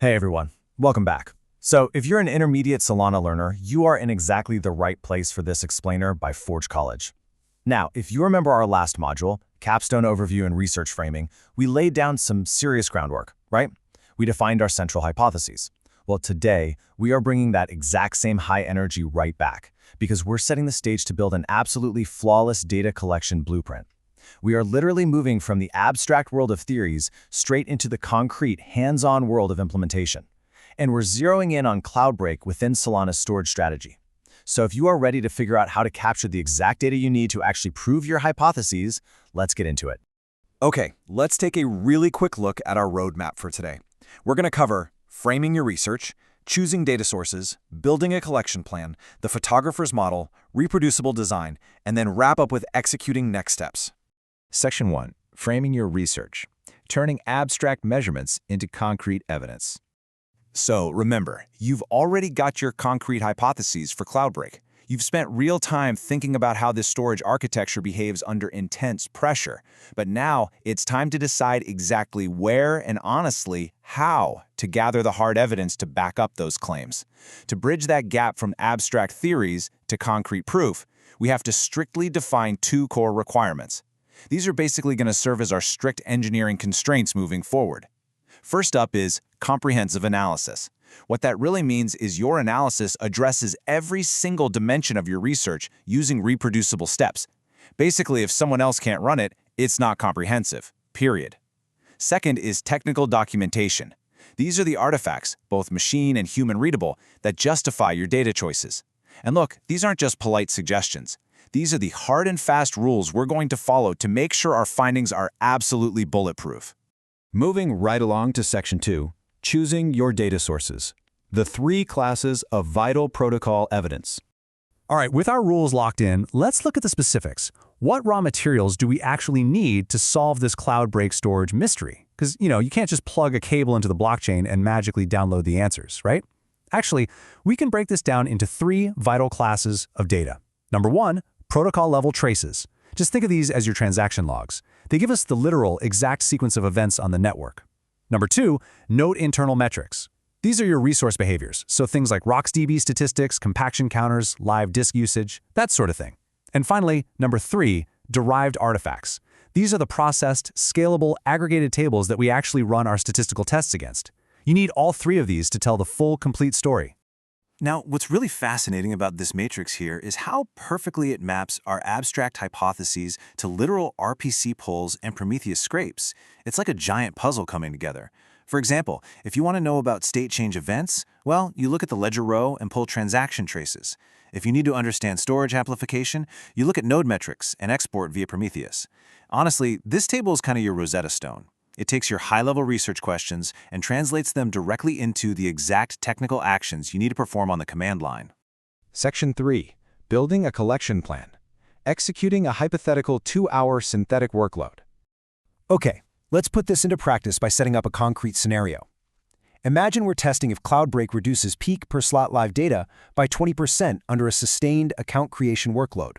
Hey everyone, welcome back. So if you're an intermediate Solana learner, you are in exactly the right place for this explainer by Forge College. Now, if you remember our last module, Capstone Overview and Research Framing, we laid down some serious groundwork, right? We defined our central hypotheses. Well, today, we are bringing that exact same high energy right back, because we're setting the stage to build an absolutely flawless data collection blueprint. We are literally moving from the abstract world of theories straight into the concrete, hands-on world of implementation. And we're zeroing in on Cloudbreak within Solana's storage strategy. So if you are ready to figure out how to capture the exact data you need to actually prove your hypotheses, let's get into it. Okay, let's take a really quick look at our roadmap for today. We're going to cover framing your research, choosing data sources, building a collection plan, the photographer's model, reproducible design, and then wrap up with executing next steps. Section 1. Framing your research. Turning abstract measurements into concrete evidence. So remember, you've already got your concrete hypotheses for Cloudbreak. You've spent real time thinking about how this storage architecture behaves under intense pressure. But now it's time to decide exactly where and honestly how to gather the hard evidence to back up those claims. To bridge that gap from abstract theories to concrete proof, we have to strictly define two core requirements. These are basically going to serve as our strict engineering constraints moving forward. First up is comprehensive analysis. What that really means is your analysis addresses every single dimension of your research using reproducible steps. Basically, if someone else can't run it, it's not comprehensive, period. Second is technical documentation. These are the artifacts, both machine and human-readable, that justify your data choices. And look, these aren't just polite suggestions. These are the hard and fast rules we're going to follow to make sure our findings are absolutely bulletproof. Moving right along to Section 2. Choosing your data sources. The three classes of vital protocol evidence. All right, with our rules locked in, let's look at the specifics. What raw materials do we actually need to solve this Cloudbreak storage mystery? Because, you can't just plug a cable into the blockchain and magically download the answers, right? Actually, we can break this down into three vital classes of data. Number one, protocol-level traces. Just think of these as your transaction logs. They give us the literal, exact sequence of events on the network. Number two, node internal metrics. These are your resource behaviors, so things like RocksDB statistics, compaction counters, live disk usage, that sort of thing. And finally, number three, derived artifacts. These are the processed, scalable, aggregated tables that we actually run our statistical tests against. You need all three of these to tell the full, complete story. Now, what's really fascinating about this matrix here is how perfectly it maps our abstract hypotheses to literal RPC polls and Prometheus scrapes. It's like a giant puzzle coming together. For example, if you want to know about state change events, well, you look at the ledger row and pull transaction traces. If you need to understand storage amplification, you look at node metrics and export via Prometheus. Honestly, this table is kind of your Rosetta Stone. It takes your high-level research questions and translates them directly into the exact technical actions you need to perform on the command line. Section 3. Building a collection plan. Executing a hypothetical 2-hour synthetic workload. Okay, let's put this into practice by setting up a concrete scenario. Imagine we're testing if Cloudbreak reduces peak per slot live data by 20% under a sustained account creation workload.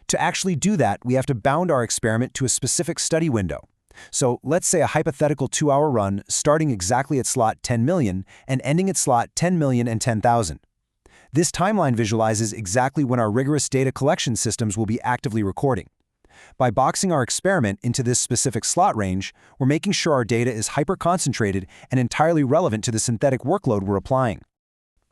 To actually do that, we have to bound our experiment to a specific study window. So let's say a hypothetical 2-hour run starting exactly at slot 10 million and ending at slot 10 million and 10,000. This timeline visualizes exactly when our rigorous data collection systems will be actively recording. By boxing our experiment into this specific slot range, we're making sure our data is hyper-concentrated and entirely relevant to the synthetic workload we're applying.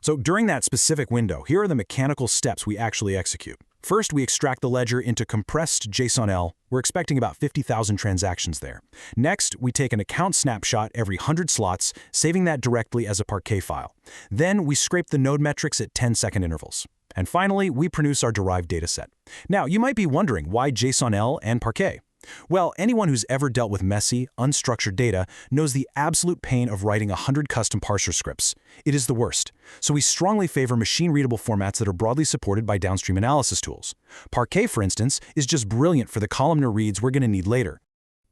So during that specific window, here are the mechanical steps we actually execute. First, we extract the ledger into compressed JSON-L. We're expecting about 50,000 transactions there. Next, we take an account snapshot every 100 slots, saving that directly as a Parquet file. Then we scrape the node metrics at 10-second intervals. And finally, we produce our derived dataset. Now, you might be wondering why JSON-L and Parquet? Well, anyone who's ever dealt with messy, unstructured data knows the absolute pain of writing 100 custom parser scripts. It is the worst. So we strongly favor machine-readable formats that are broadly supported by downstream analysis tools. Parquet, for instance, is just brilliant for the columnar reads we're going to need later.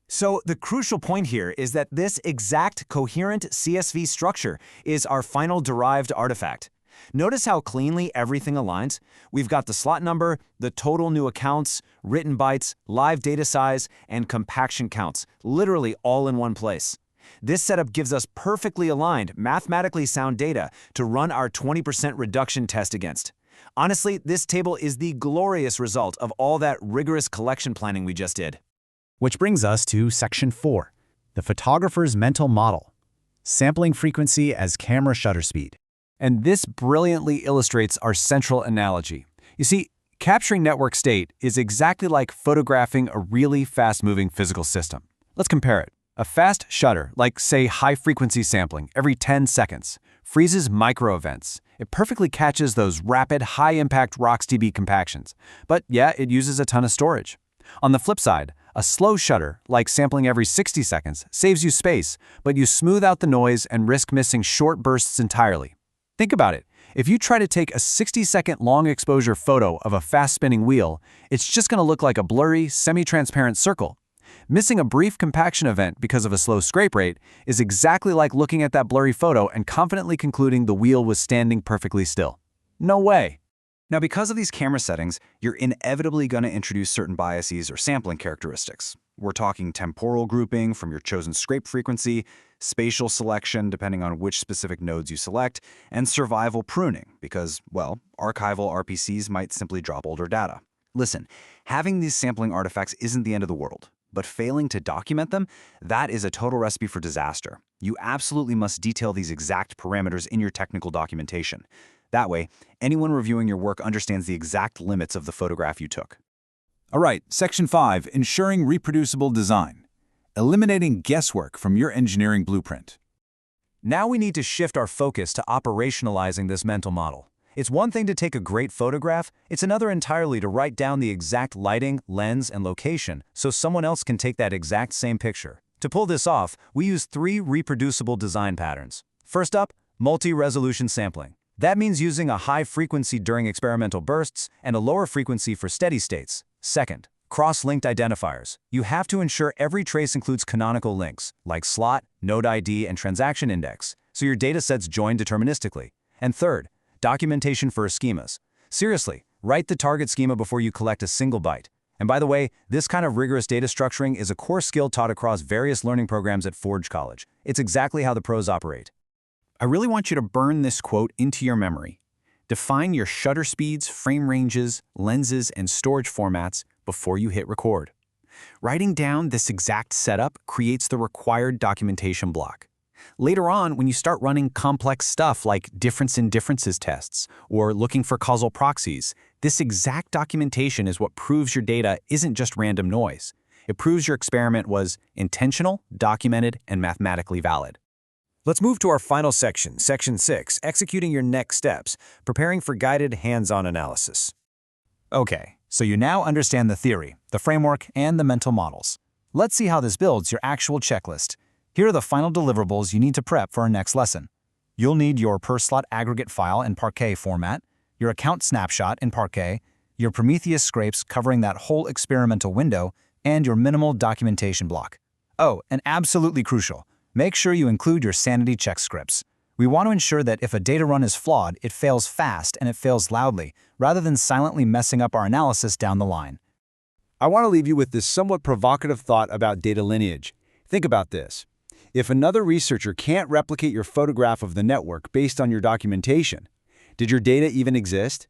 So the crucial point here is that this exact coherent CSV structure is our final derived artifact. Notice how cleanly everything aligns. We've got the slot number, the total new accounts, written bytes, live data size, and compaction counts, literally all in one place. This setup gives us perfectly aligned, mathematically sound data to run our 20% reduction test against. Honestly, this table is the glorious result of all that rigorous collection planning we just did. Which brings us to Section 4, the photographer's mental model, sampling frequency as camera shutter speed. And this brilliantly illustrates our central analogy. You see, capturing network state is exactly like photographing a really fast-moving physical system. Let's compare it. A fast shutter, like, say, high-frequency sampling every 10 seconds, freezes micro-events. It perfectly catches those rapid, high-impact RocksDB compactions. But yeah, it uses a ton of storage. On the flip side, a slow shutter, like sampling every 60 seconds, saves you space, but you smooth out the noise and risk missing short bursts entirely. Think about it. If you try to take a 60-second long-exposure photo of a fast-spinning wheel, it's just going to look like a blurry, semi-transparent circle. Missing a brief compaction event because of a slow scrape rate is exactly like looking at that blurry photo and confidently concluding the wheel was standing perfectly still. No way. Now, because of these camera settings, you're inevitably going to introduce certain biases or sampling characteristics. We're talking temporal grouping from your chosen scrape frequency, spatial selection depending on which specific nodes you select, and survival pruning because, well, archival RPCs might simply drop older data. Listen, having these sampling artifacts isn't the end of the world, but failing to document them, that is a total recipe for disaster. You absolutely must detail these exact parameters in your technical documentation. That way, anyone reviewing your work understands the exact limits of the photograph you took. All right, Section 5, ensuring reproducible design. Eliminating guesswork from your engineering blueprint. Now we need to shift our focus to operationalizing this mental model. It's one thing to take a great photograph, it's another entirely to write down the exact lighting, lens, and location so someone else can take that exact same picture. To pull this off, we use 3 reproducible design patterns. First up, multi-resolution sampling. That means using a high frequency during experimental bursts and a lower frequency for steady states. Second, cross-linked identifiers. You have to ensure every trace includes canonical links, like slot, node ID, and transaction index, so your datasets join deterministically. And third, documentation for schemas. Seriously, write the target schema before you collect a single byte. And by the way, this kind of rigorous data structuring is a core skill taught across various learning programs at Forge College. It's exactly how the pros operate. I really want you to burn this quote into your memory. Define your shutter speeds, frame ranges, lenses, and storage formats before you hit record. Writing down this exact setup creates the required documentation block. Later on, when you start running complex stuff like difference in differences tests or looking for causal proxies, this exact documentation is what proves your data isn't just random noise. It proves your experiment was intentional, documented, and mathematically valid. Let's move to our final section, Section 6, executing your next steps, preparing for guided hands-on analysis. Okay, so you now understand the theory, the framework, and the mental models. Let's see how this builds your actual checklist. Here are the final deliverables you need to prep for our next lesson. You'll need your per-slot aggregate file in Parquet format, your account snapshot in Parquet, your Prometheus scrapes covering that whole experimental window, and your minimal documentation block. Oh, and absolutely crucial, make sure you include your sanity check scripts. We want to ensure that if a data run is flawed, it fails fast and it fails loudly, rather than silently messing up our analysis down the line. I want to leave you with this somewhat provocative thought about data lineage. Think about this. If another researcher can't replicate your photograph of the network based on your documentation, did your data even exist?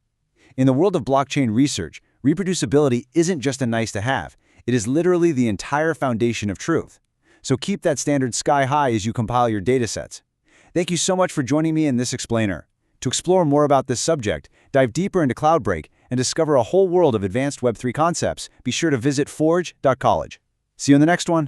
In the world of blockchain research, reproducibility isn't just a nice-to-have. It is literally the entire foundation of truth. So keep that standard sky high as you compile your datasets. Thank you so much for joining me in this explainer. To explore more about this subject, dive deeper into Cloudbreak, and discover a whole world of advanced Web3 concepts, be sure to visit forge.college. See you in the next one.